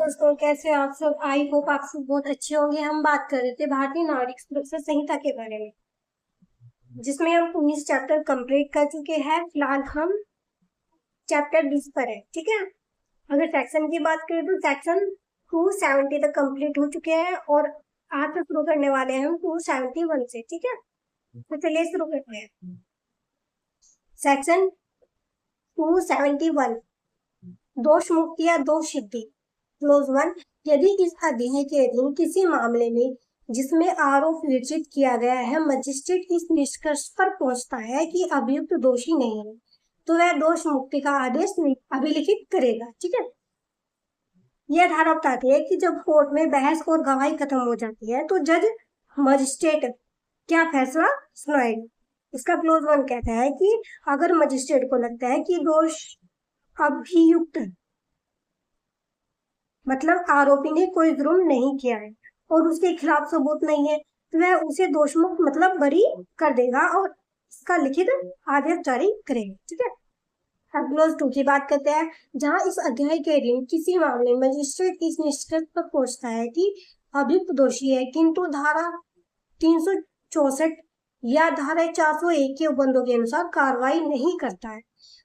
दोस्तों, कैसे आप सब। आई होप आप सब बहुत अच्छे होंगे। हम बात कर रहे थे भारतीय नागरिक सुरक्षा संहिता के बारे में, जिसमें हम 19 चैप्टर कंप्लीट कर चुके हैं। फिलहाल हम चैप्टर 20 पर है। ठीक है, अगर सेक्शन की बात करें तो सेक्शन 270 तक कंप्लीट हो चुके हैं और आज से शुरू करने वाले हैं हम 271 से। ठीक है, तो चलिए शुरू करते हैं। सेक्शन 271, दोष मुक्ति या दोष सिद्धि। क्लोज 1, यदि इस अध्याय के अधीन किसी मामले में जिसमें आरोप विरचित किया गया है मजिस्ट्रेट इस निष्कर्ष पर पहुंचता है कि अभियुक्त दोषी नहीं है, तो वह दोष मुक्ति का आदेश अभिलिखित करेगा। ठीक है, यह धारा बताती है कि जब कोर्ट में बहस और गवाही खत्म हो जाती है तो जज मजिस्ट्रेट क्या फैसला सुनाएगा। इसका क्लोज 1 कहता है कि अगर मजिस्ट्रेट को लगता है कि दोष अभियुक्त मतलब आरोपी ने कोई जुर्म नहीं किया है और उसके खिलाफ सबूत नहीं है, तो वह उसे दोषमुक्त मतलब बरी कर देगा और इसका लिखित आदेश जारी करेगा। ठीक है, अब क्लोज 2 की बात करते हैं, जहां इस अध्याय के अधीन किसी मामले में मजिस्ट्रेट इस निष्कर्ष पर पहुंचता है कि अभियुक्त दोषी है, किंतु धारा 364 या धारा 401 के उपबंधों के अनुसार कार्रवाई नहीं करता है,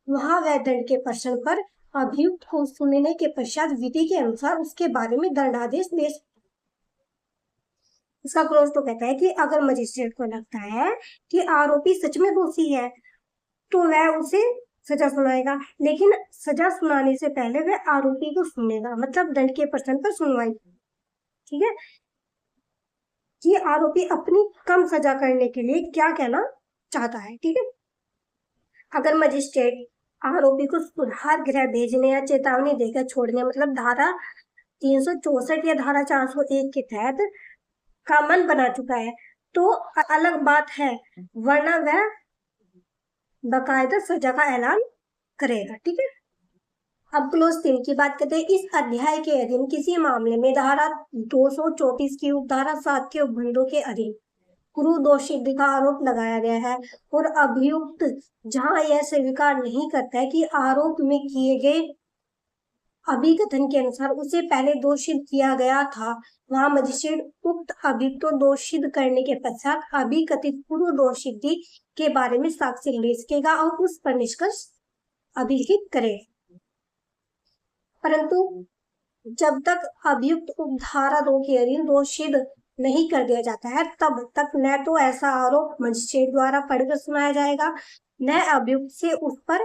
वहां वह दंड के प्रश्न पर अभियुक्त को सुनने के पश्चात विधि के अनुसार उसके बारे में दंडादेश दे सकता है। इसका क्लोज तो कहता है कि अगर मजिस्ट्रेट को लगता है कि आरोपी सच में दोषी है तो वह उसे सजा सुनाएगा, लेकिन सजा सुनाने से पहले वह आरोपी को सुनेगा, मतलब दंड के प्रश्न पर सुनवाई। ठीक है, कि आरोपी अपनी कम सजा करने के लिए क्या कहना चाहता है। ठीक है, अगर मजिस्ट्रेट आरोपी को सुधार गृह भेजने या चेतावनी देकर छोड़ने मतलब धारा 364 या धारा 401 के तहत का मन बना चुका है तो अलग बात है, वरना वह बाकायदा सजा का ऐलान करेगा। ठीक है, अब क्लोज 3 की बात करते हैं। इस अध्याय के अधीन किसी मामले में धारा 234 की उपधारा 7 के उपबंधों के अधीन गुरु दोष सिद्धि का आरोप लगाया गया है और अभियुक्त जहां यह स्वीकार नहीं करता है कि आरोप में किए गए अभिकथन के अनुसार उसे पहले दोषित किया गया था, वहां मजिस्ट्रेट उक्त अभियुक्त को दोषित करने के पश्चात अभिकथित पूर्व दोष सिद्धि के बारे में साक्ष्य ले सकेगा और उस पर निष्कर्ष अभिलिखित करे। परंतु जब तक अभियुक्त उपधारा 2 के अधीन दोषित नहीं कर दिया जाता है तब तक न तो ऐसा आरोप मजिस्ट्रेट द्वारा पढ़कर सुनाया जाएगा, न अभियुक्त से उस पर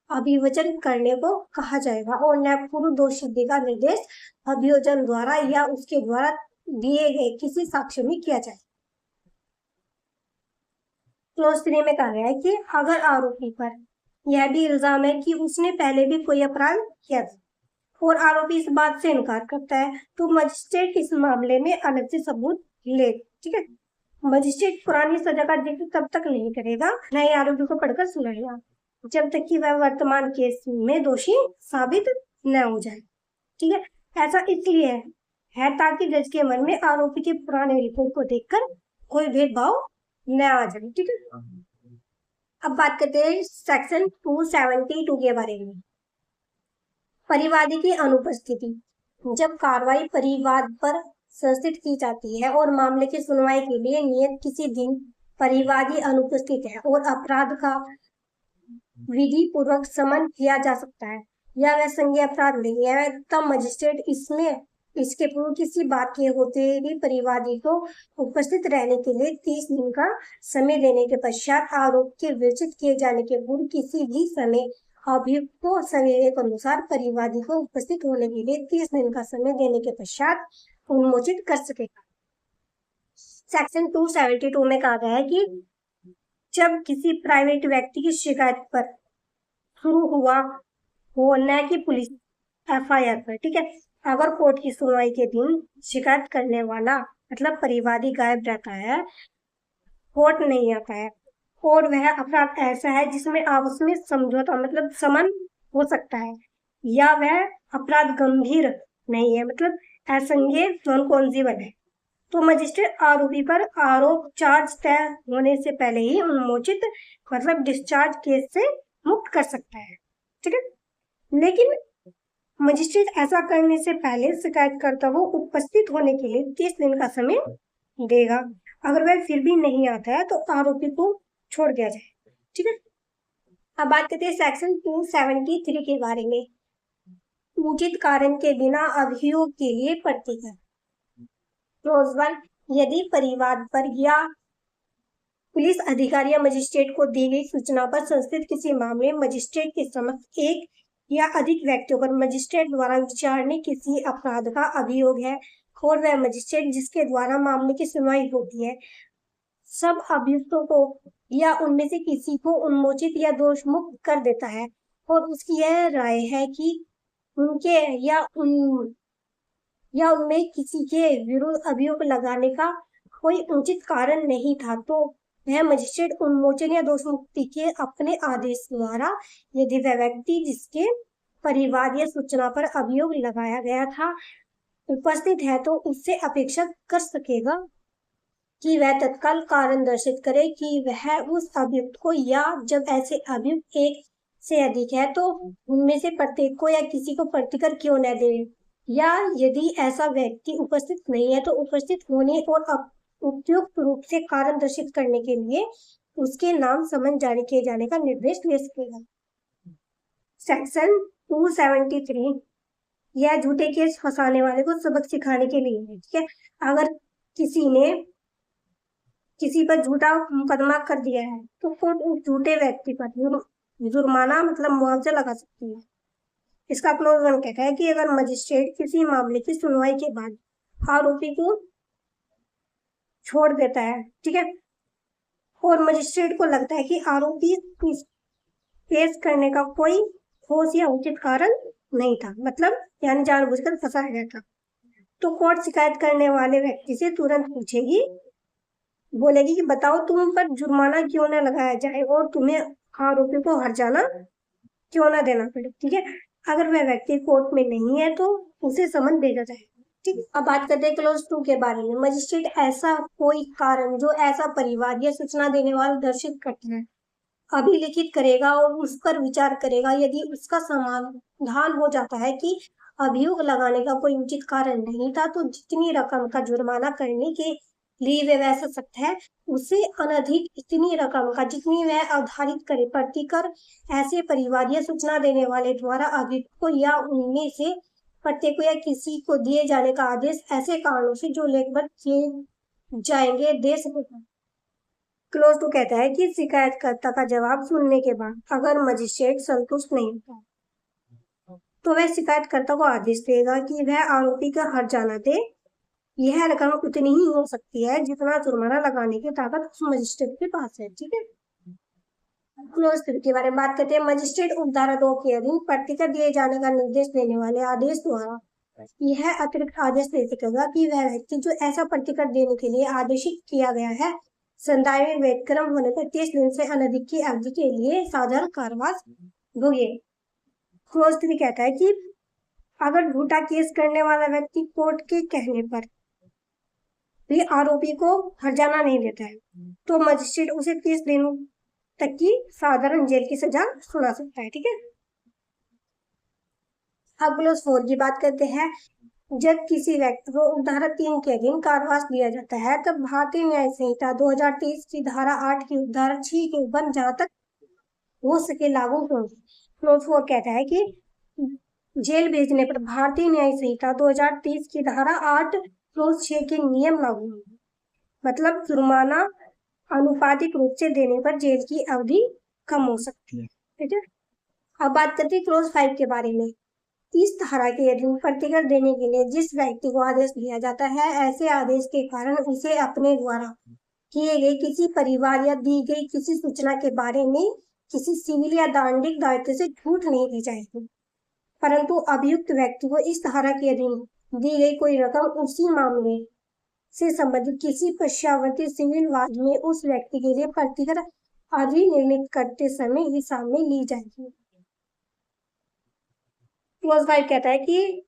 अभिवचन करने को कहा जाएगा और न पूर्व दोष सिद्धि का निर्देश अभियोजन द्वारा या उसके द्वारा दिए गए किसी साक्ष्य में किया जाए। क्लोज 3 में कहा गया है कि अगर आरोपी पर यह भी इल्जाम है कि उसने पहले भी कोई अपराध किया था और आरोपी इस बात से इनकार करता है तो मजिस्ट्रेट इस मामले में अलग से सबूत ले। ठीक है, मजिस्ट्रेट पुरानी सजा का जिक्र तब तक नहीं करेगा, नए आरोपी को पढ़कर सुनाएगा जब तक कि वह वर्तमान केस में दोषी साबित न हो जाए। ठीक है, ऐसा इसलिए है ताकि जज के मन में आरोपी के पुराने रिपोर्ट को देखकर कोई भेदभाव न आ जाए। ठीक है, अब बात करते हैं सेक्शन 272 के बारे में, परिवादी की अनुपस्थिति। जब कार्रवाई परिवाद पर संस्थित की जाती है और मामले की सुनवाई के लिए नियत किसी दिन परिवादी अनुपस्थित है और अपराध का विधि पूर्वक समन किया जा सकता है या वह संज्ञेय अपराध नहीं है, तब मजिस्ट्रेट इसमें इसके पूर्व किसी बात के होते भी परिवादी को उपस्थित रहने के लिए 30 दिन का समय देने के पश्चात आरोप के विरचित किए जाने के पूर्व किसी भी समय अभियुक्त को संज्ञेय के अनुसार परिवादी को उपस्थित होने के लिए 30 दिन का समय देने के पश्चात उन्मोचित कर सकेगा। सेक्शन 272 में कहा गया है कि जब किसी प्राइवेट व्यक्ति की शिकायत पर शुरू हुआ हो न कि पुलिस FIR पर। ठीक है, अगर कोर्ट की सुनवाई के दिन शिकायत करने वाला मतलब परिवादी गायब रहता है, कोर्ट नहीं आता है और वह अपराध ऐसा है जिसमें आपस में समझौता मतलब समन हो सकता है या वह अपराध गंभीर नहीं है मतलब असंज्ञेय नॉन कॉन्जिबल है, तो मजिस्ट्रेट आरोपी पर आरोप चार्ज तय होने से पहले ही उन्मोचित मतलब डिस्चार्ज केस से मुक्त कर सकता है। ठीक है, लेकिन मजिस्ट्रेट ऐसा करने से पहले शिकायतकर्ता को उपस्थित होने के लिए 30 दिन का समय देगा। अगर वह फिर भी नहीं आता है तो आरोपी को छोड़ दिया जाए। ठीक है, अब बात करते हैं सेक्शन 273 के बारे में। उचित कारण के बिना अभियोग के लिए प्रतिकर। क्लोज 1, यदि परिवाद पर या पुलिस अधिकारी या मजिस्ट्रेट को दी गई सूचना पर संस्थित किसी मामले में मजिस्ट्रेट के समक्ष एक या अधिक व्यक्तियों पर मजिस्ट्रेट द्वारा विचारणे किसी अपराध का अभियोग है और वह मजिस्ट्रेट जिसके द्वारा मामले की सुनवाई होती है सब अभियुक्तों को या उनमें से किसी को उन्मोचित या दोष मुक्त कर देता है और उसकी यह राय है कि उनके या उनमें किसी के विरुद्ध अभियोग लगाने का कोई उचित कारण नहीं था तो वह मजिस्ट्रेट उन्मोचन या दोष मुक्ति के अपने आदेश द्वारा यदि वह व्यक्ति जिसके परिवाद या सूचना पर अभियोग लगाया गया था उपस्थित है तो उससे अपेक्षा कर सकेगा कि वह तत्काल कारण दर्शित करे कि वह उस अभियुक्त को या जब ऐसे अभियुक्त एक से अधिक है तो उनमें से प्रत्येक को या किसी को प्रतिकर क्यों न दे या यदि ऐसा व्यक्ति उपस्थित नहीं है तो उपस्थित होने और उपयुक्त रूप से कारण दर्शित करने के लिए उसके नाम समन जारी किए जाने का निर्देश ले सकेगा। सेक्शन 273, यह झूठे केस फंसाने वाले को सबक सिखाने के लिए है। ठीक है, अगर किसी ने किसी पर झूठा मुकदमा कर दिया है तो कोर्ट उस झूठे व्यक्ति पर जुर्माना मतलब मुआवजा लगा सकती है। इसका क्लोज 1 कहता है कि अगर मजिस्ट्रेट किसी मामले की सुनवाई के बाद आरोपी को छोड़ देता है, ठीक है, और मजिस्ट्रेट को लगता है कि आरोपी केस करने का कोई ठोस या उचित कारण नहीं था, मतलब यानी जानबूझकर फंसाया गया था, तो कोर्ट शिकायत करने वाले व्यक्ति से तुरंत पूछेगी, बोलेगी कि बताओ तुम पर जुर्माना क्यों ना लगाया जाए और तुम्हें आरोपी को हर्जाना क्यों ना देना पड़े। ठीक है, अगर वह व्यक्ति कोर्ट में नहीं है तो उसे समन भेजा जाए। ठीक, अब बात करते हैं क्लोज 2 के बारे में। मजिस्ट्रेट ऐसा कोई कारण जो ऐसा परिवाद या सूचना देने वाला दर्शित करता है अभिलिखित करेगा और उस पर विचार करेगा। यदि उसका समाधान हो जाता है कि अभियोग लगाने का कोई उचित कारण नहीं था तो जितनी रकम का जुर्माना करने के लिए वह सकता है उसे अनधिक इतनी रकम का जितनी वह अवधारित करे प्रतिकर ऐसे परिवार या सूचना देने वाले द्वारा अभियुक्त को या उनमें से प्रत्येक को या किसी को दिए जाने का आदेश ऐसे कारणों से जो लेखबद्ध किए जाएंगे दे सकेगा। क्लोज 2 कहता है कि शिकायतकर्ता का जवाब सुनने के बाद अगर मजिस्ट्रेट संतुष्ट नहीं होता तो वह शिकायतकर्ता को आदेश देगा कि वह आरोपी का हर्जाना दे। यह रकम उतनी ही हो सकती है जितना जुर्माना लगाने की ताकत उस मजिस्ट्रेट के पास है। ठीक है, क्लोज 3 के बारे में बात करते हैं। मजिस्ट्रेट उपधारा 2 के अधीन प्रतिकर दिए जाने का निर्देश देने वाले आदेश द्वारा यह अतिरिक्त आदेश दे सकेगा कि वह व्यक्ति जो ऐसा प्रतिकर देने के लिए आदेशित किया गया है संदाय में वेतक्रम होने पर 30 दिन से अनधिक की अवधि के लिए साधारण कारावास भोगे। क्लोज 3 कहता है कि अगर झूठा केस करने वाला व्यक्ति कोर्ट के कहने पर भी आरोपी को हर्जाना नहीं देता है तो मजिस्ट्रेट उसे 30 दिनों तक की साधारण जेल की सजा सुना सकता है। ठीक है, अब क्लोज 4 की बात करते हैं। जब किसी व्यक्ति को धारा 3 के अधीन कारावास दिया जाता है तब भारतीय न्याय संहिता 2023 की धारा 8 की धारा 6 के ऊपर जहां तक हो सके लागू होगी। क्लोज 4 कहता है कि जेल भेजने पर भारतीय न्याय संहिता 2023 की धारा 8 क्लोज 6 के नियम लागू होंगे, मतलब जुर्माना अनुपातिक रूप से देने पर जेल की अवधि कम हो सकती है। ठीक है, अब बात करते हैं क्लोज 5 के बारे में। इस धारा के अधीन प्रतिकर देने के लिए जिस व्यक्ति को आदेश दिया जाता है ऐसे आदेश के कारण उसे अपने द्वारा किए गए किसी परिवार या दी गई किसी सूचना के बारे में किसी सिविल या दंडिक दायित्व से छूट नहीं दी जाएगी, परंतु अभियुक्त व्यक्ति को इस धारा के अधीन दी गई कोई रकम उसी मामले से संबंधित किसी पश्चावर्ती सिविल वाद में उस व्यक्ति के लिए प्रतिकर अधिनिर्णित करते समय हिसाब में ली जाएगी। क्लोज 5 कहता है कि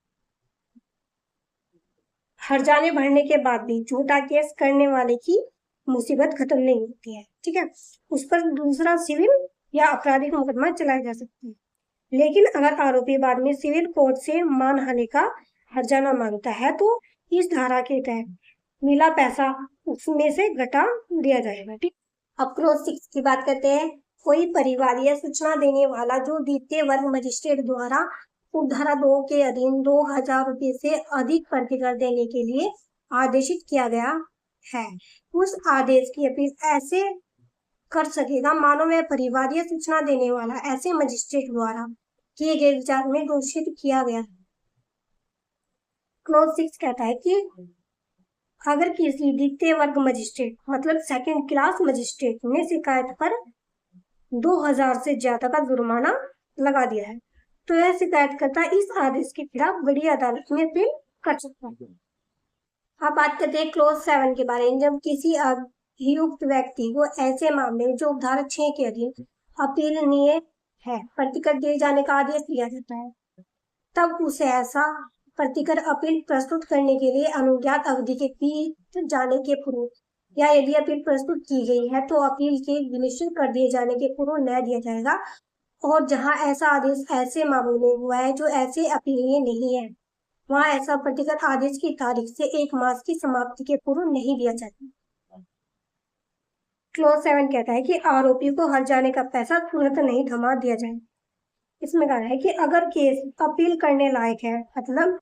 हर्जाने भरने के बाद भी झूठा केस करने वाले की मुसीबत खत्म नहीं होती है। ठीक है, उस पर दूसरा सिविल या आपराधिक मुकदमा चलाया जा सकता है। लेकिन अगर आरोपी बाद में सिविल कोर्ट से मानहानि का हर्जाना मांगता है तो इस धारा के तहत मिला पैसा उसमें से घटा दिया जाएगा। ठीक। अब क्लॉज 6 की बात करते हैं। कोई परिवार या सूचना देने वाला जो द्वितीय वर्ग मजिस्ट्रेट द्वारा उपधारा 2 के अधीन 2000 रुपये से अधिक प्रतिकर देने के लिए आदेशित किया गया है, उस आदेश की अपील ऐसे कर सकेगा मानो वह परिवार या सूचना देने वाला ऐसे मजिस्ट्रेट द्वारा किए गए विचार में घोषित किया गया। क्लॉज 6 कहता है कि अगर किसी द्वितीय वर्ग मजिस्ट्रेट मतलब सेकंड क्लास मजिस्ट्रेट ने शिकायत पर 2000 से ज्यादा का जुर्माना लगा दिया है तो यह शिकायतकर्ता इस आदेश के खिलाफ बड़ी अदालत में अपील कर सकता है। अब बात करते हैं क्लॉज 7 के बारे में। जब किसी अभियुक्त व्यक्ति को ऐसे मामले जो धारा 6 के अधीन अपीलनीय है प्रतिकर दिए जाने का आदेश दिया जाता है तब उसे ऐसा प्रतिकर अपील प्रस्तुत करने के लिए अनुज्ञात अवधि के बीत जाने के पूर्व या यदि अपील प्रस्तुत की गई है तो अपील के निश्चित कर दिए जाने के पूर्व न्याय दिया जाएगा। और जहां ऐसा आदेश ऐसे मामले में हुआ है जो ऐसे अपीलीय नहीं है वहां ऐसा प्रतिकर आदेश की तारीख से 1 मास की समाप्ति के पूर्व नहीं दिया जाता। क्लॉज 7 कहता है कि आरोपी को हर्जाने का पैसा तुरंत नहीं थमा दिया जाए। इसमें कहा है कि अगर केस अपील करने लायक है मतलब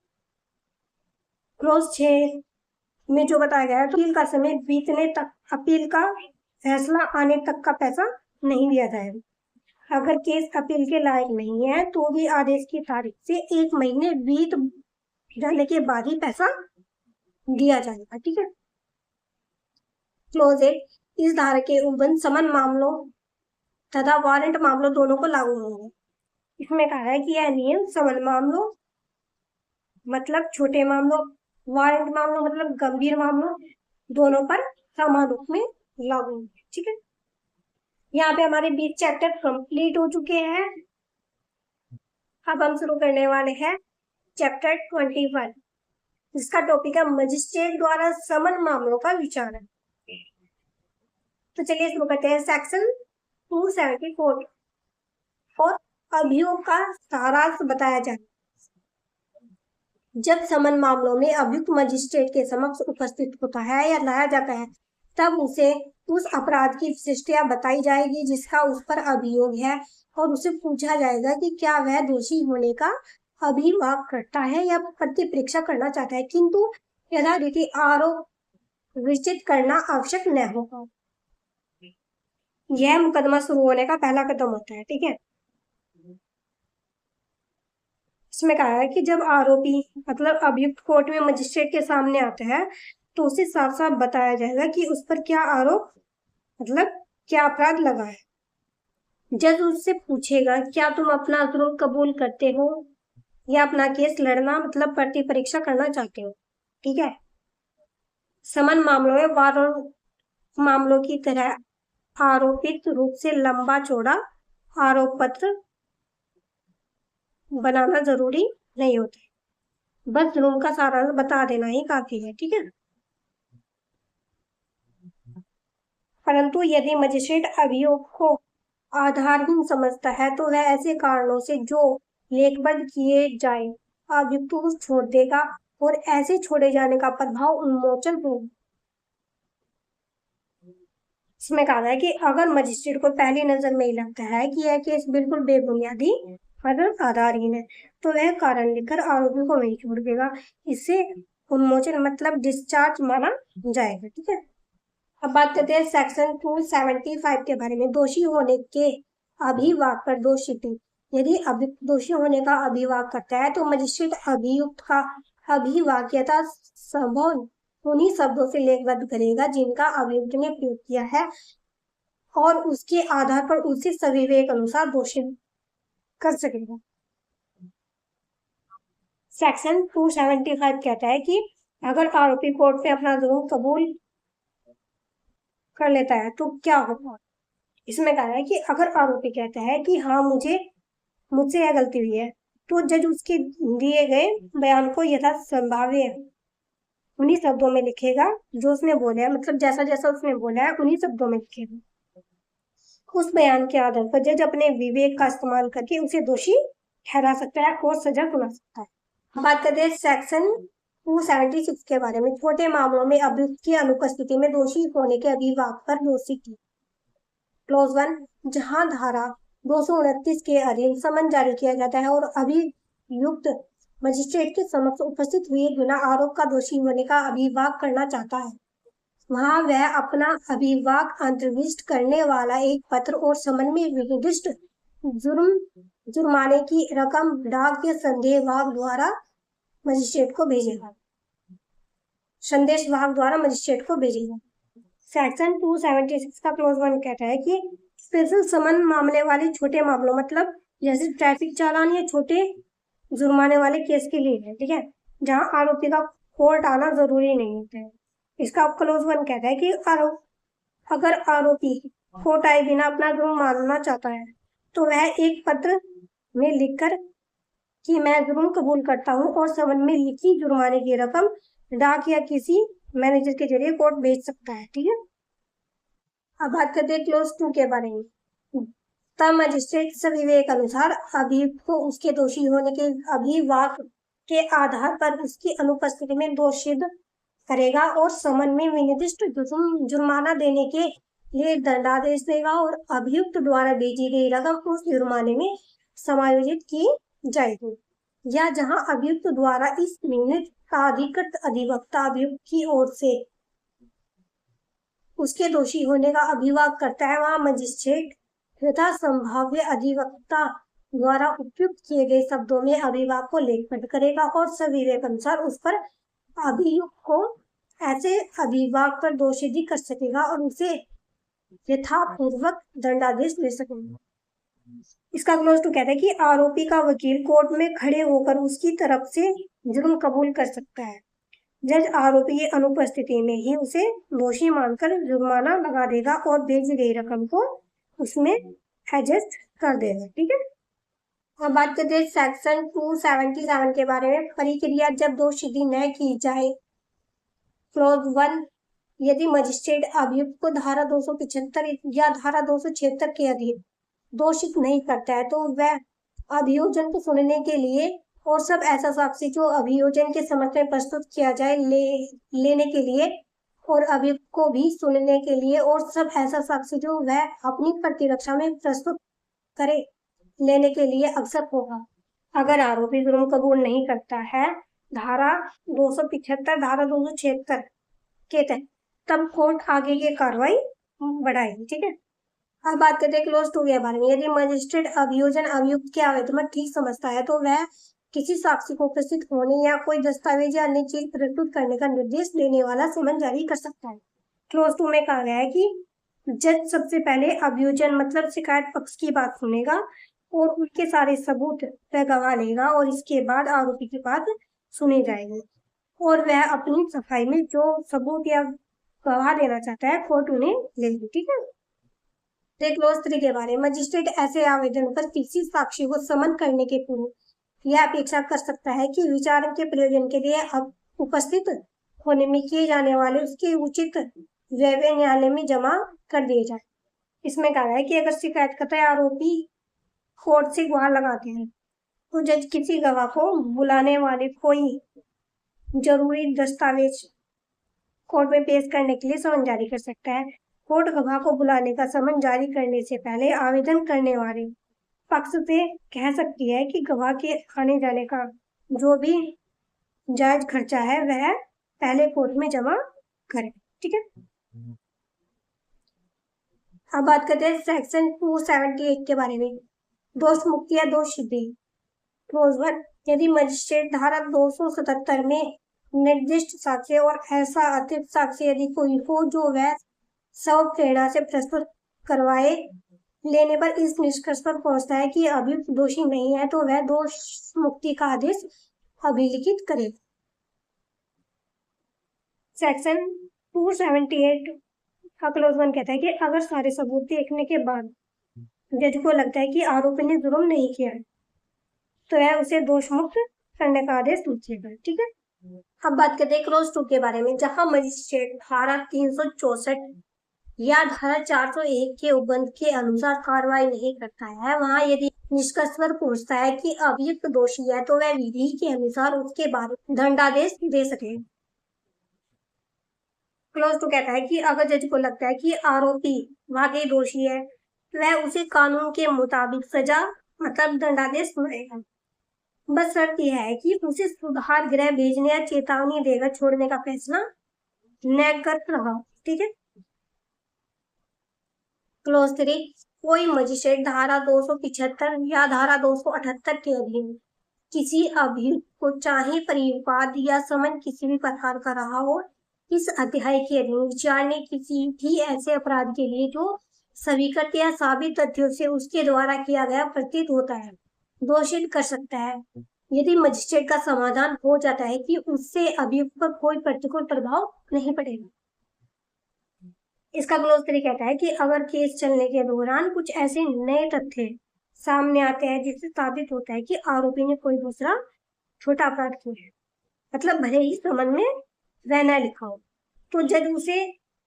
क्लॉज 6 में जो बताया गया है तो अपील का समय बीतने तक अपील का फैसला आने तक का पैसा नहीं दिया जाएगा। अगर केस अपील के लायक नहीं है तो भी आदेश की तारीख से 1 महीने बीत जाने के बाद ही पैसा दिया जाएगा। ठीक है। क्लॉज 8 इस धारा के उल्लंघन समन मामलों तथा वारंट मामलों दोनों को लागू होंगे। इसमें कहा है कि यह नियम समन मामलों मतलब छोटे मामलों, वारंट मामलों मतलब गंभीर मामलों दोनों पर समान रूप में लागू होंगे। ठीक है। यहाँ पे हमारे 20 चैप्टर कंप्लीट हो चुके हैं। अब हम शुरू करने वाले हैं चैप्टर 21 जिसका टॉपिक है मजिस्ट्रेट द्वारा समन मामलों का विचारण। तो चलिए शुरू करते हैं। सेक्शन 274 और अभियोग का सारांश बताया जाए। जब समन मामलों में अभियुक्त मजिस्ट्रेट के समक्ष उपस्थित होता है या लाया जाता है तब उसे उस अपराध की विशिष्टता बताई जाएगी जिसका उस पर अभियोग है और उसे पूछा जाएगा कि क्या वह दोषी होने का अभियोग करता है या प्रतिपरीक्षा करना चाहता है, किंतु यथारीति आरोप विचित करना आवश्यक न होगा। यह मुकदमा शुरू होने का पहला कदम होता है। ठीक है। इसमें कहा है कि जब आरोपी मतलब अभियुक्त कोर्ट में मजिस्ट्रेट के सामने आता है तो उसे साफ साफ बताया जाएगा कि उस पर क्या आरोप मतलब क्या अपराध लगा है। जज उससे पूछेगा क्या तुम अपना जुर्म कबूल करते हो या अपना केस लड़ना मतलब प्रतिपरीक्षा करना चाहते हो। ठीक है। समन मामलों में वारंट मामलों की तरह आरोपित रूप से लंबा चौड़ा आरोप पत्र बनाना जरूरी नहीं होता, बस जुर्म का सारांश बता देना ही काफी है। ठीक है। परंतु यदि मजिस्ट्रेट अभियोग को आधारहीन समझता है तो वह ऐसे कारणों से जो लेखबद्ध किए जाए अभियुक्त को छोड़ देगा और ऐसे छोड़े जाने का प्रभाव उन्मोचन होगा। इसमें कहा है कि अगर मजिस्ट्रेट को पहली नजर में ही लगता है कि यह केस बिल्कुल बेबुनियादी और आधारहीन है तो वह कारण लिखकर आरोपी को वहीं छोड़ देगा। इससे उन्मोचन मतलब डिस्चार्ज माना जाएगा। ठीक है। अब बात करते हैं सेक्शन 275 के बारे में। दोषी होने के अभियोग पर दोषी यदि अभियुक्त दोषी होने का अभियोग करता है तो मजिस्ट्रेट अभियुक्त का अभियोग यथा संभव उन्हीं शब्दों से लेखबद्ध करेगा जिनका अभियुक्त ने प्रयोग किया है और उसके आधार पर उसे सविवेक अनुसार दोषी कर सकेगा। सेक्शन 275 कहता है कि अगर आरोपी कोर्ट में अपना जुर्म कबूल कर लेता है तो क्या होगा। इसमें कहा है कि अगर आरोपी कहता है कि हाँ मुझसे यह गलती हुई है तो जज उसके दिए गए बयान को यथा संभाव्य उन्हीं शब्दों में लिखेगा जो उसने बोला है, मतलब जैसा जैसा उसने बोला है उन्हीं शब्दों में लिखेगा। उस बयान के आधार पर जज अपने विवेक का इस्तेमाल करके उसे दोषी ठहरा सकता है और सजा सुना सकता है। बात करते हैं सेक्शन 276 के बारे में। छोटे मामलों में अभियुक्त की अनुपस्थिति में दोषी होने के अभिभावक पर दोषी की क्लोज 1, जहां धारा 229 के अधीन समन जारी किया जाता है और अभियुक्त मजिस्ट्रेट के समक्ष उपस्थित हुए बिना आरोप का दोषी होने का अभिभाव करना चाहता है, वहां वह अपना अभिभाव अंतर्विष्ट करने वाला एक पत्र और समन में निर्दिष्ट जुर्माने की रकम डाक के संदेश वाहक द्वारा मजिस्ट्रेट को भेजेगा। सेक्शन 276 का क्लोज 1 कहता है कि स्पेशल समन मामले वाले छोटे मामलों, मतलब जैसे ट्रैफिक चालान या छोटे जुर्माने वाले केस के लिए है, ठीक है, जहां आरोपी का कोर्ट आना जरूरी नहीं होता है। इसका क्लोज 1 कहता है कि अगर आरोपी कोर्ट आए बिना अपना जुर्म मानना चाहता है तो वह एक पत्र में लिखकर कि मैं जुर्म कबूल करता हूँ और समन में लिखी जुर्माने की रकम डाक या किसी मैनेजर के जरिए कोर्ट भेज सकता है, ठीक है। अब बात करते हैं क्लोज 2 के बारे में। तब मजिस्ट्रेट सविवेक अनुसार अभियुक्त को उसके दोषी होने के अभिभाव के आधार पर उसकी अनुपस्थिति में दोष सिद्ध करेगा और समन में विनिर्दिष्ट जुर्माना देने के लिए दंडादेश देगा और अभियुक्त द्वारा भेजी गई रकम उस जुर्माने में समायोजित की जाएगी, या जहां अभियुक्त द्वारा इस नियमित का अधिकृत अधिवक्ता अभियुक्त की ओर से उसके दोषी होने का अभिभाव करता है, वहां मजिस्ट्रेट तथा संभाव्य अधिवक्ता द्वारा उपयुक्त किए गए शब्दों में अभिभाव को लेखबद्ध करेगा और सविवेक अनुसार उस पर अभियुक्त को ऐसे अभिभाव पर दोषी कर सकेगा और उसे यथापूर्वक दंडादेश दे सकेगा। इसका क्लोज 2 कहता है कि आरोपी का वकील कोर्ट में खड़े होकर उसकी तरफ से जुर्म कबूल कर सकता है। जज आरोपी की अनुपस्थिति में ही उसे दोषी मानकर जुर्माना लगा देगा और भेजी गई रकम को उसमें एडजस्ट कर देगा, ठीक है। अब बात करते हैं सेक्शन 277 के बारे में। परिक्रिया जब दोष सिद्धि न की जाए। क्लोज 1, यदि मजिस्ट्रेट अभियुक्त को धारा 275 या धारा 276 के अधीन दोषित नहीं करता है तो वह अभियोजन को सुनने के लिए और सब ऐसा साक्ष्य जो अभियोजन के समक्ष में प्रस्तुत किया जाए लेने के लिए और अभियुक्त को भी सुनने के लिए और सब ऐसा साक्ष्य जो वह अपनी प्रतिरक्षा में प्रस्तुत करे लेने के लिए अवसर होगा। अगर आरोपी जुर्म कबूल नहीं करता है धारा 275 धारा 276 के तहत, तब कोर्ट आगे की कार्रवाई बढ़ाएगी, ठीक है। अब बात करते हैं क्लोज 2 के बारे में। यदि मजिस्ट्रेट अभियोजन अभियुक्त के आवेदन में ठीक समझता है तो वह किसी साक्षी को उपस्थित होने या कोई दस्तावेज या अन्य चीज प्रस्तुत करने का निर्देश देने वाला समन जारी कर सकता है। क्लोज 2 में कहा गया है कि जज सबसे पहले अभियोजन मतलब शिकायत पक्ष की बात सुनेगा और उनके सारे सबूत वह गवाह लेगा और इसके बाद आरोपी की बात सुनी जाएगी और वह अपनी सफाई में जो सबूत या गवाह देना चाहता है कोर्ट उन्हें लेगी, ठीक है। क्लोज 3 के बारे में। मजिस्ट्रेट ऐसे आवेदन पर किसी साक्षी को समन करने के पूर्व यह अपेक्षा कर सकता है कि विचारण के प्रयोजन के लिए अब उपस्थित होने में किए जाने वाले उसके उचित व्यय न्यायालय में जमा कर दिए जाए। इसमें कहा है कि अगर शिकायतकर्ता आरोपी कोर्ट से गुहार लगाते हैं तो जज किसी गवाह को बुलाने वाले कोई जरूरी दस्तावेज कोर्ट में पेश करने के लिए समन जारी कर सकता है। कोर्ट गवाह को बुलाने का समन जारी करने से पहले आवेदन करने वाले पक्ष से कह सकती है कि गवाह के आने जाने का जो भी जायज खर्चा है वह पहले कोर्ट में जमा करे, ठीक है। अब बात करते हैं सेक्शन 278 के बारे में। दोष मुक्ति या दोष सिद्धि। क्लोज 1, यदि मजिस्ट्रेट धारा 277 में निर्दिष्ट साक्ष्य और ऐसा अतिरिक्त साक्ष्य यदि कोई हो जो वह सब प्रेरणा से प्रस्तुत करवाए लेने पर इस निष्कर्ष पर पहुंचता है कि अभियुक्त दोषी नहीं है तो वह दोष मुक्ति का आदेश अभिलिखित करे। सेक्शन 278 का क्लोज 1 कहता है कि अगर सारे सबूत देखने के बाद जज को लगता है कि आरोपी ने जुर्म नहीं किया है तो वह उसे दोष मुक्त करने का आदेश लिखेगा, ठीक है। अब बात करते हैं क्लोज 2 के बारे में। जहां मजिस्ट्रेट धारा 364 या धारा 401 के उपबंध के अनुसार कार्रवाई नहीं करता है, वहां यदि निष्कर्ष पर पहुंचता है कि अभियुक्त दोषी है तो वह विधि के अनुसार उसके बाद दंडादेश दे सके। क्लोज टू कहता है कि अगर जज को लगता है कि आरोपी वाकई दोषी है तो वह उसे कानून के मुताबिक सजा मतलब दंडादेश सुनाएगा। बस शर्त यह है कि उसे सुधार गृह भेजने या चेतावनी देकर छोड़ने का फैसला न कर रहा। ठीक है। क्लोज 3, कोई मजिस्ट्रेट धारा 275 या धारा 278 के अधीन किसी अभियुक्त को चाहे परिवाद या समन किसी भी प्रकार का रहा हो, इस अध्याय के अधीन विचार ने किसी भी ऐसे अपराध के लिए जो स्वीकृत या साबित तथ्यों से उसके द्वारा किया गया प्रतीत होता है दोषित कर सकता है, यदि मजिस्ट्रेट का समाधान हो जाता है कि उससे अभियुक्त पर कोई प्रतिकूल प्रभाव नहीं पड़ेगा। इसका क्लोज 3 कहता है कि अगर केस चलने के दौरान कुछ ऐसे नए तथ्य सामने आते हैं जिससे साबित होता है कि आरोपी ने कोई दूसरा छोटा अपराध किया है, मतलब भले ही समन में वह न लिखा हो, तो जज उसे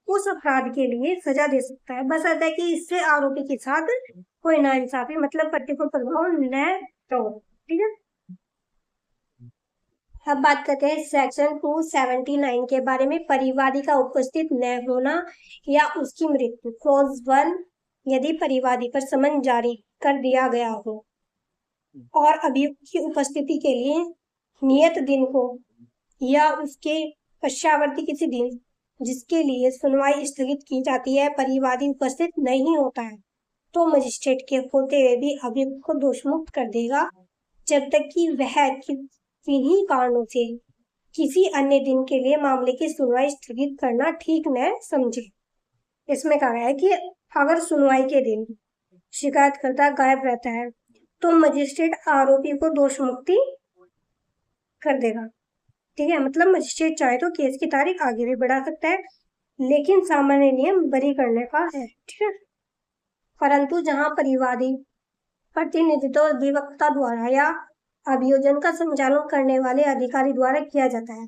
उस अपराध के लिए सजा दे सकता है, बशर्ते कि इससे आरोपी के साथ कोई नाइंसाफी मतलब प्रतिकूल प्रभाव न हो। ठीक है। अब बात करते हैं सेक्शन 279 के बारे में, परिवादी का उपस्थित न होना या उसकी मृत्यु। क्लोज 1, यदि परिवादी पर समन जारी कर दिया गया हो और अभियुक्त की उपस्थिति के लिए नियत दिन को या उसके पश्चावर्ती किसी दिन जिसके लिए सुनवाई स्थगित की जाती है परिवादी उपस्थित नहीं होता है, तो मजिस्ट्रेट के होते हुए भी अभियुक्त को दोषमुक्त कर देगा जब तक कि वह किन्हीं कारणों से किसी अन्य दिन के लिए मामले की सुनवाई स्थगित करना ठीक न समझे। इसमें कहा है कि अगर सुनवाई के दिन शिकायतकर्ता गायब रहता है तो मजिस्ट्रेट आरोपी को दोष मुक्ति कर देगा। ठीक है, मतलब मजिस्ट्रेट चाहे तो केस की तारीख आगे भी बढ़ा सकता है, लेकिन सामान्य नियम बरी करने का है। ठीक है, परंतु जहां परिवादी प्रतिनिधित्व अधिवक्ता द्वारा या अभियोजन का संचालन करने वाले अधिकारी द्वारा किया जाता है,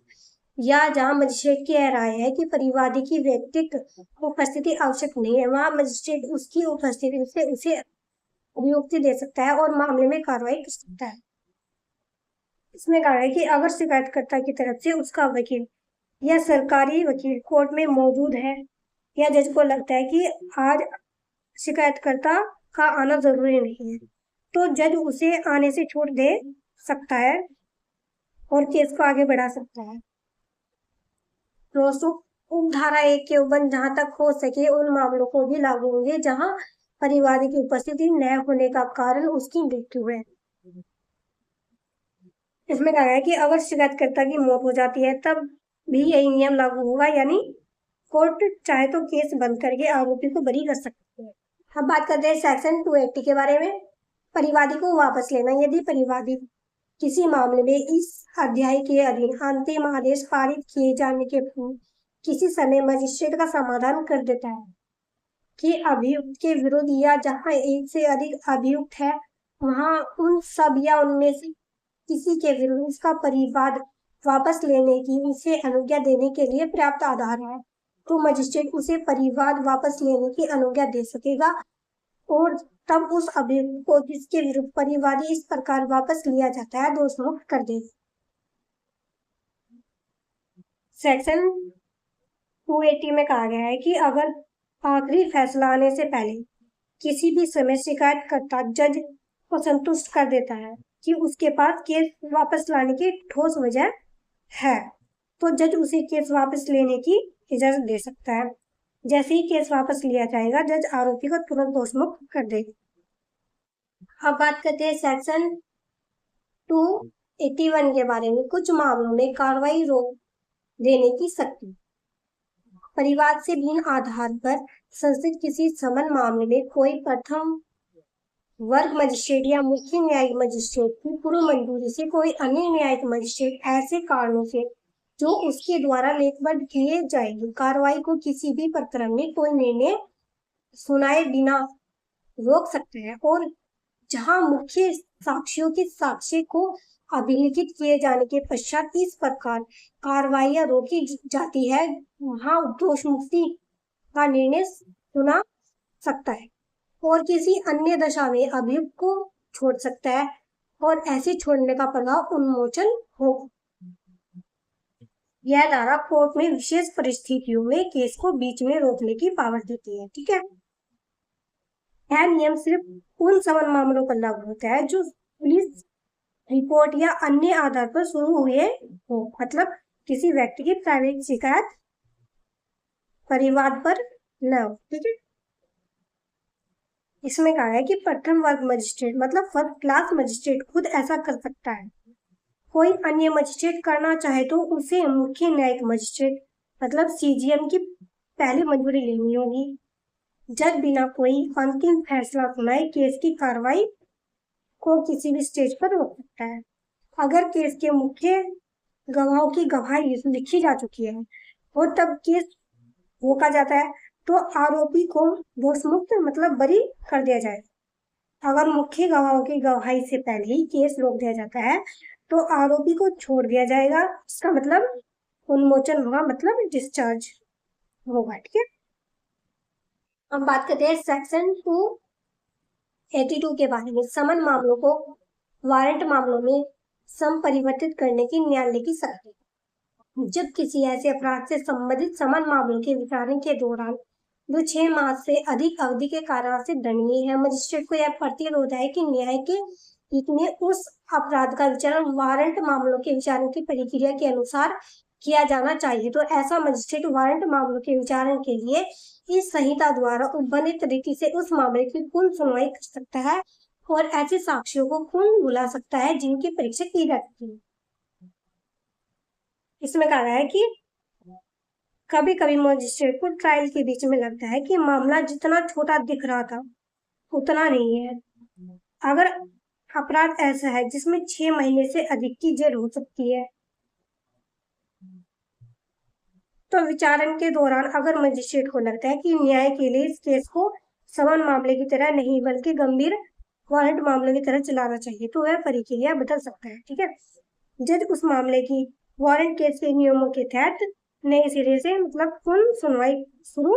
या जहां मजिस्ट्रेट की राय है कि परिवादी की व्यक्तिगत उपस्थिति आवश्यक नहीं है, वहां मजिस्ट्रेट उसकी उपस्थिति से उसे अभियुक्ति दे सकता है और मामले में कार्रवाई कर सकता है। इसमें कहा है कि अगर शिकायतकर्ता की तरफ से उसका वकील या सरकारी वकील कोर्ट में मौजूद है या जज को लगता है कि आज शिकायतकर्ता का आना जरूरी नहीं है, तो जज उसे आने से छूट दे सकता है और केस को आगे बढ़ा सकता है। उपधारा 1 के उपबंध जहां तक हो सके उन मामलों को भी लागू होंगे जहां परिवादी की उपस्थिति न होने का कारण उसकी मृत्यु है। इसमें कहा है कि अगर शिकायतकर्ता की मौत हो जाती है तब भी यही नियम लागू होगा, यानी कोर्ट चाहे तो केस बंद करके आरोपी को बरी कर सकती है। अब बात करते हैं सेक्शन 280 के बारे में, परिवादी को वापस लेना। यदि परिवादी किसी मामले में इस अध्याय के अधीन अंतिम आदेश पारित किए जाने के पूर्व किसी समय मजिस्ट्रेट का समाधान कर देता है कि अभियुक्त के विरुद्ध या जहां एक से अधिक अभियुक्त है वहां उन सब या उनमें से किसी के विरुद्ध उसका परिवाद वापस लेने की उसे अनुज्ञा देने के लिए पर्याप्त आधार है, तो मजिस्ट्रेट उसे परिवाद वापस लेने की अनुज्ञा दे सकेगा और तब उस अभियुक्त को जिसके विरुद्ध परिवादी इस प्रकार वापस लिया जाता है दोषमुक्त कर दे। सेक्शन 280 में कहा गया है कि अगर आखिरी फैसला आने से पहले किसी भी समय शिकायतकर्ता जज को संतुष्ट कर देता है कि उसके पास केस वापस लाने की ठोस वजह है, तो जज उसे केस वापस लेने की इजाजत दे सकता है। जैसे ही केस वापस लिया जाएगा जज आरोपी को तुरंत दोषमुक्त कर देगा। अब बात करते हैं सेक्शन 281 के बारे में, कुछ मामलों में कार्रवाई रोक देने की शक्ति। परिवाद से भिन्न आधार पर संस्थित किसी समन मामले में कोई प्रथम वर्ग मजिस्ट्रेट या मुख्य न्यायिक मजिस्ट्रेट की पूर्व मंजूरी से कोई अन्य न्यायिक मजिस्ट्रेट ऐसे कारणों से जो उसके द्वारा लेखबद्ध किए जाएंगे कार्रवाई को किसी भी प्रकरण में कोई निर्णय सुनाए बिना रोक सकते हैं, और जहां मुख्य साक्षियों के साक्ष्य को अभिलिखित किए जाने के पश्चात इस प्रकार कार्रवाइयां रोकी जाती है वहां दोष मुक्ति का निर्णय सुना सकता है, और किसी अन्य दशा में अभियुक्त को छोड़ सकता है और ऐसे छोड़ने का प्रभाव उन्मोचन हो। यह धारा कोर्ट में विशेष परिस्थितियों में केस को बीच में रोकने की पावर देती है। ठीक है, यह नियम सिर्फ उन समन मामलों पर लागू होता है जो पुलिस रिपोर्ट या अन्य आधार पर शुरू हुए हो, मतलब किसी व्यक्ति की प्राइवेट शिकायत परिवाद पर न हो। ठीक है, इसमें कहा है कि प्रथम वर्ग मजिस्ट्रेट मतलब फर्स्ट क्लास मजिस्ट्रेट खुद ऐसा कर सकता है। कोई अन्य मजिस्ट्रेट करना चाहे तो उसे मुख्य न्यायिक मजिस्ट्रेट मतलब सीजीएम की पहले मंजूरी लेनी होगी। जज बिना कोई अंतिम फैसला सुनाए केस की कार्रवाई को किसी भी स्टेज पर रोक सकता है। अगर केस के मुख्य गवाहों की गवाही लिखी जा चुकी है और तब केस रोका जाता है तो आरोपी को दोषमुक्त मतलब बरी कर दिया जाए। अगर मुख्य गवाहों की गवाही से पहले ही केस रोक दिया जाता है तो आरोपी को छोड़ दिया जाएगा, इसका मतलब उन्मोचन होगा, मतलब डिस्चार्ज होगा। ठीक है, हम बात करते हैं सेक्शन 282 के बारे में। समन मामलों को वारंट मामलों में संपरिवर्तित करने की न्यायालय की शक्ति। जब किसी ऐसे अपराध से संबंधित समन मामलों के विचारण के दौरान जो 6 माह से अधिक अवधि के कारावास से दंडनीय है, मजिस्ट्रेट को यह प्रतीत होता है कि न्याय के हित में उस अपराध का विचारण वारंट मामलों के विचारण की प्रक्रिया के अनुसार किया जाना चाहिए, तो ऐसा मजिस्ट्रेट वारंट मामलों के विचारण के लिए इस संहिता द्वारा उपबंधित रीति से उस मामले की कुल सुनवाई कर सकता है और ऐसे साक्ष्यों को पुनः बुला सकता है जिनकी परीक्षा की जाती है। इसमें कहा है कि कभी कभी मजिस्ट्रेट को ट्रायल के बीच में लगता है कि मामला जितना छोटा दिख रहा था उतना नहीं है। अगर अपराध ऐसा है जिसमें 6 महीने से अधिक की जेल हो सकती है तो विचारण के दौरान अगर मजिस्ट्रेट को लगता है कि न्याय के लिए इस केस को समन मामले की तरह नहीं बल्कि गंभीर वारंट मामले की तरह चलाना चाहिए तो वह प्रक्रिया बदल सकता है। ठीक है, जज उस मामले की वारंट केस के नियमों के तहत नए सिरे से मतलब पुनः सुनवाई शुरू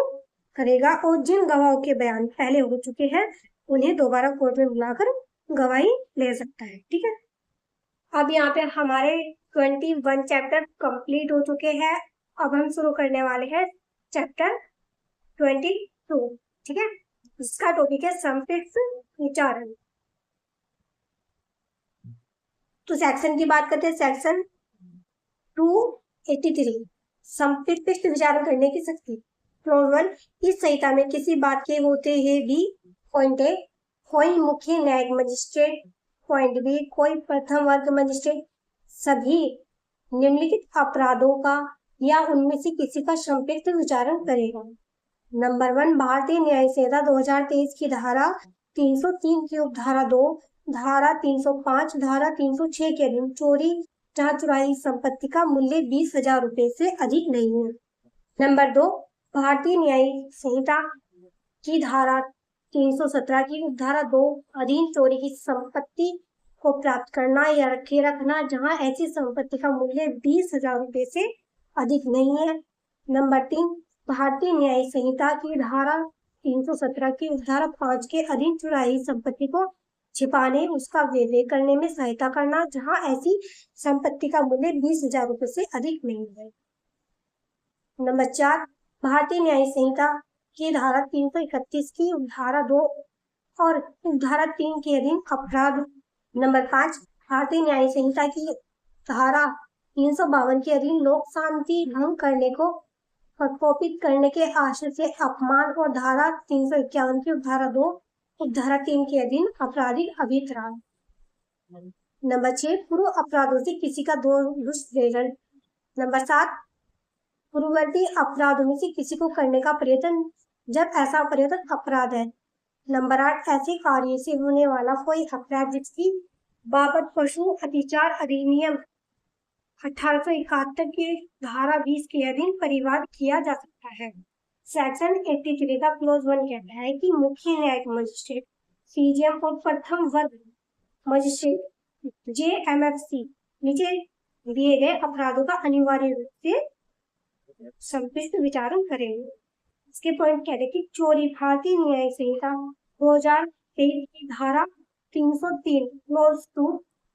करेगा और जिन गवाहों के बयान पहले हो चुके हैं उन्हें दोबारा कोर्ट में बुलाकर गवाही ले सकता है। ठीक है, अब यहाँ पे हमारे 21 चैप्टर कंप्लीट हो चुके हैं। अब हम शुरू करने वाले हैं चैप्टर 22। ठीक है, इसका टॉपिक है संक्षिप्त विचारण। तो सेक्शन की बात करते हैं, सेक्शन 283 संक्षिप्त विचारण करने की शक्ति। क्लॉज 1, इस संहिता में किसी बात के होते हुए भी पॉइंट ए कोई मुख्य न्यायिक मजिस्ट्रेट, पॉइंट बी कोई प्रथम वर्ग मजिस्ट्रेट सभी निम्नलिखित अपराधों का या उनमें से किसी का संक्षिप्त विचारण करेगा। नंबर 1, भारतीय न्याय संहिता 2023 की धारा 303 की उपधारा 2, धारा 305, धारा 306 के अधीन चोरी जहाँ चुराई संपत्ति का मूल्य 20,000 रुपए से अधिक नहीं है। नंबर 2, भारतीय न्यायिक संहिता की धारा 317 की उपधारा 2 अधीन चोरी की संपत्ति को प्राप्त करना या रखे रखना जहां ऐसी संपत्ति का मूल्य 20,000 रुपए से अधिक नहीं है। नंबर 3, भारतीय न्यायिक संहिता की धारा 317 की उपधारा 5 के अधीन चुराई संपत्ति को छिपाने उसका व्यय करने में सहायता करना जहां ऐसी संपत्ति का मूल्य 20,000 रुपए से अधिक नहीं है। नंबर 4, भारतीय न्यायिक संहिता की धारा 331 की उपधारा 2 और उपधारा 3 के अधीन अपराध। नंबर 5, भारतीय न्यायिक संहिता की धारा 352 के अधीन लोक शांति भंग करने को प्रकोपित करने के आशय से अपमान और धारा 351 की उपधारा 2 उपधारा 3 के अधीन आपराधिक अभिप्राय। नंबर 6, पूर्व अपराधों से किसी का दोष प्रेरण। नंबर 7, पूर्ववर्ती अपराधों में से किसी को करने का प्रयत्न जब ऐसा प्रयत्न अपराध है। नंबर 8, ऐसे कार्य से होने वाला कोई अपराध जिसकी बाबत पशु अत्याचार अधिनियम 1871 की धारा 20 के अधीन परिवाद किया जा सकता है। सेक्शन 83 का क्लोज 1 कहता है कि मुख्य न्यायिक मजिस्ट्रेट सीजीएम और प्रथम वर्ग मजिस्ट्रेट जेएमएफसी नीचे दिए गए अपराधों का अनिवार्य रूप से संक्षिप्त विचारण करेंगे। इसके पॉइंट कहते हैं कि चोरी भारतीय न्यायिक संहिता 2023 की धारा 303 क्लोज टू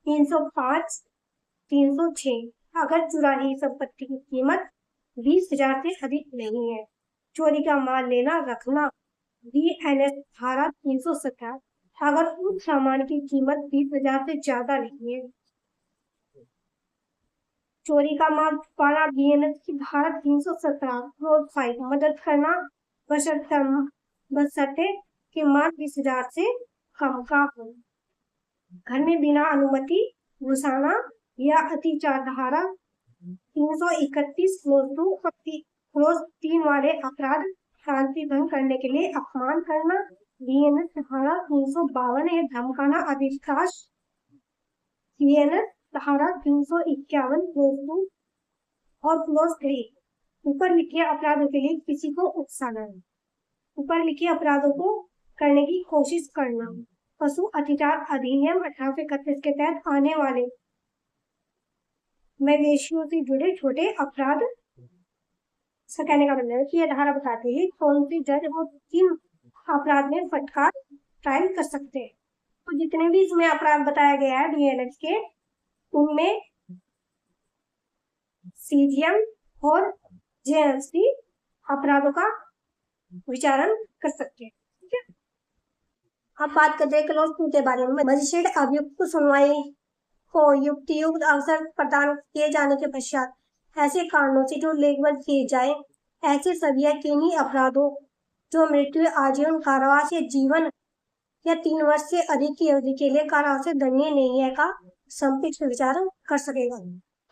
305 306 अगर चुरा हुई संपत्ति की कीमत 20,000 से अधिक नहीं है। चोरी का माल लेना रखना BNS धारा 317 अगर उस सामान की कीमत 20,000 से ज्यादा नहीं है। चोरी का माल छुपाना BNS की धारा 317 क्लोज 5 मदद करना बशर्ते कि माल 20,000 से कम का हो। घर में बिना अनुमति घुसाना या अतिचार धारा 331 क्लोज 3 वाले अपराध शांति भंग करने के लिए अपमान करना BNS धारा 352 है धमकाना अविश्वास BNS धारा 351 क्लोज 2 और क्लोज 3 ऊपर लिखे अपराधों के लिए किसी को उकसाना ऊपर लिखे अपराधों को करने की कोशिश करना पशु अत्याचार अधिनियम 1831 के तहत आने वाले मवेशियों से जुड़े छोटे अपराध। कहने का मतलब है कि यह धारा बताती है कौन सी जज वो किन अपराध में फटकार ट्रायल कर सकते हैं। तो जितने भी इसमें अपराध बताया गया है BNS के उनमें CGM और JNC अपराधों का विचारण कर सकते हैं। ठीक है, अब बात करते हैं क्लोज 2 के बारे में। मजिस्ट्रेट अभियुक्त सुनवाई को युक्त अवसर प्रदान किए जाने के पश्चात ऐसे कारणों से जो लेखबद्ध किए जाए ऐसे सभी यकीनी अपराधों जो मृत्यु आजीवन कारावास या जीवन या 3 वर्ष से अधिक की अवधि के लिए कारावास से दंडनीय नहीं है का संक्षिप्त विचार कर सकेगा।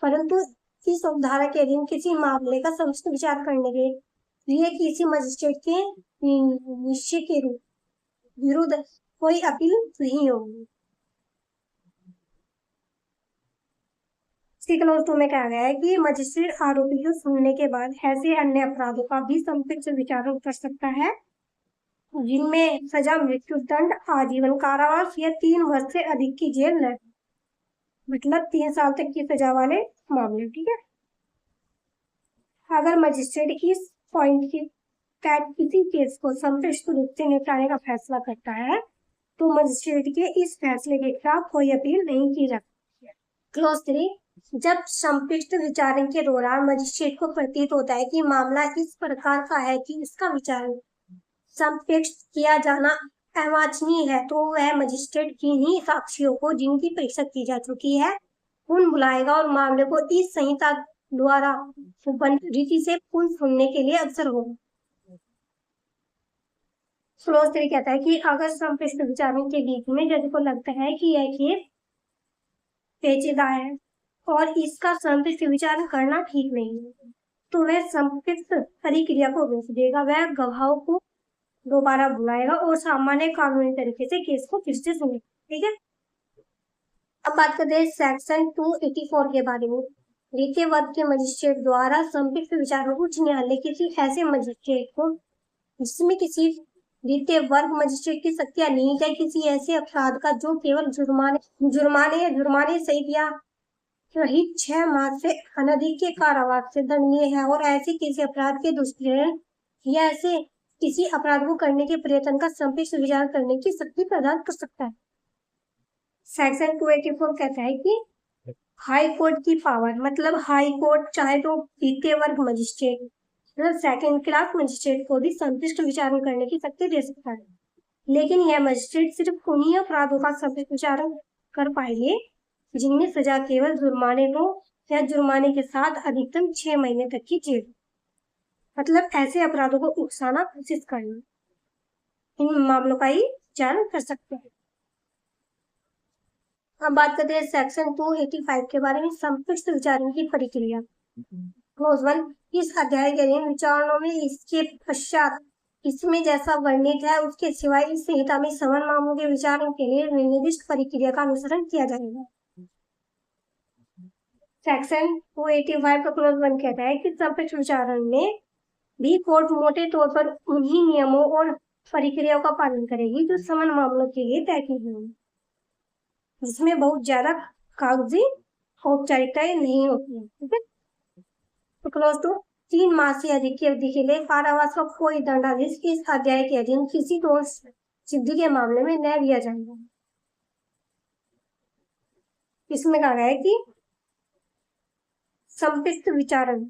परंतु इस उपधारा के अधीन किसी मामले का संक्षिप्त विचार करने के लिए किसी मजिस्ट्रेट के निश्चय के विरुद्ध कोई अपील नहीं होगी। क्लोज 2 में कहा गया है कि मजिस्ट्रेट आरोपी को सुनने के बाद ऐसे अन्य अपराधों का भी संक्षिप्त विचारण कर सकता है जिनमें सजा मृत्यु दंड आजीवन कारावास या 3 वर्ष से अधिक की जेल है, मतलब 3 साल तक की सजा वाले मामले। ठीक है, अगर मजिस्ट्रेट इस पॉइंट की किसी केस को संक्षिप्त रूप से निपटाने का फैसला करता है तो मजिस्ट्रेट के इस फैसले के खिलाफ कोई अपील नहीं की जा सकती है। क्लोज 3 जब संक्षिप्त विचारण के दौरान मजिस्ट्रेट को प्रतीत होता है कि मामला इस प्रकार का है कि इसका विचारण संक्षिप्त किया जाना अवांछनीय है तो वह मजिस्ट्रेट किन्हीं साक्षियों को जिनकी परीक्षा की जा चुकी है उन बुलाएगा और मामले को इस संहिता द्वारा रीति से पुनः सुनने के लिए अवसर होगा। क्लोज 3 कहता है कि अगर संक्षिप्त विचारण के बीच में जज को लगता है कि यह केस पेचीदा है और इसका संक्षिप्त विचारण करना ठीक नहीं है तो वह संक्षिप्त प्रक्रिया को रोक देगा। वह गवाहों को दोबारा बुलाएगा और सामान्य कानूनी तरीके से केस को फिर से सुनेगा। ठीक है, अब बात करते हैं सेक्शन 284 के बारे में। द्वितीय वर्ग के मजिस्ट्रेट द्वारा संक्षिप्त विचारण उच्च न्यायालय किसी ऐसे मजिस्ट्रेट को जिसमें किसी द्वितीय वर्ग मजिस्ट्रेट की शक्तियां नहीं है किसी ऐसे अपराध का जो केवल जुर्माने सहित या रहित 6 माह से अनधिक के कारावास से दंडनीय है और ऐसे किसी अपराध के दुष्प्रेरण या ऐसे किसी अपराध को करने के प्रयत्न का संक्षिप्त विचार करने की शक्ति प्रदान कर सकता है। सेक्शन 284 कहता है कि हाई कोर्ट की पावर, मतलब हाई कोर्ट चाहे तो द्वितीय वर्ग मजिस्ट्रेट मतलब सेकंड क्लास मजिस्ट्रेट को भी संक्षिप्त विचारण करने की शक्ति दे सकता है, लेकिन यह मजिस्ट्रेट सिर्फ उन्हीं अपराधों का संक्षिप्त विचारण कर पाएंगे जिनमें सजा केवल जुर्माने को या जुर्माने के साथ अधिकतम 6 महीने तक की जेल, मतलब ऐसे अपराधों को उकसाना कोशिश करना, इन मामलों का ही विचारण कर सकते हैं। अब बात करते हैं सेक्शन 285 के बारे में, संक्षिप्त विचारण की प्रक्रिया। क्लोज 1 इस अध्याय के अधीन विचारणों में इसके पश्चात इसमें जैसा वर्णित है उसके सिवाय इस संहिता में समान मामलों के विचारण के लिए निर्दिष्ट प्रक्रिया का अनुसरण किया जाएगा। सेक्शन 285 का क्लोज 1 कहता है कि संक्षिप्त विचारण में भी कोर्ट मोटे तौर पर उन्हीं नियमों और प्रक्रियाओं का पालन करेगी जो समान मामलों के लिए तय की गई, जिसमें बहुत ज्यादा कागजी औपचारिकताएं नहीं होती है। ठीक है, तो क्लोज 2 3 माह से अधिक की अवधि के लिए कारावास का कोई दंडादेश इस अध्याय के अधीन किसी दोष सिद्धि के मामले में न दिया जाएगा। इसमें कहा गया है कि संपिष्ट विचारण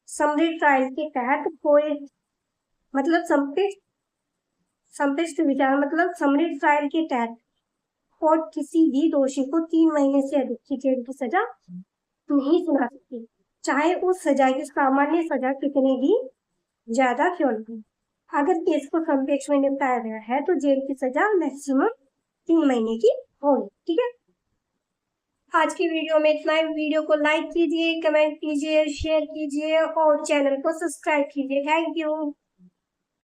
समरी ट्रायल के तहत कोई मतलब संपिष्ट विचारण मतलब समरी ट्रायल के तहत कोर्ट किसी भी दोषी को 3 महीने से अधिक की जेल की सजा नहीं सुना सकती, चाहे उस सजा की सामान्य सजा कितनी भी ज्यादा क्यों न हो। अगर केस को संपेक्ष में निपटाया गया है तो जेल की सजा मैक्सिमम 3 महीने की होगी। ठीक है, आज की वीडियो में इतना ही। वीडियो को लाइक कीजिए, कमेंट कीजिए, शेयर कीजिए और चैनल को सब्सक्राइब कीजिए। Thank you.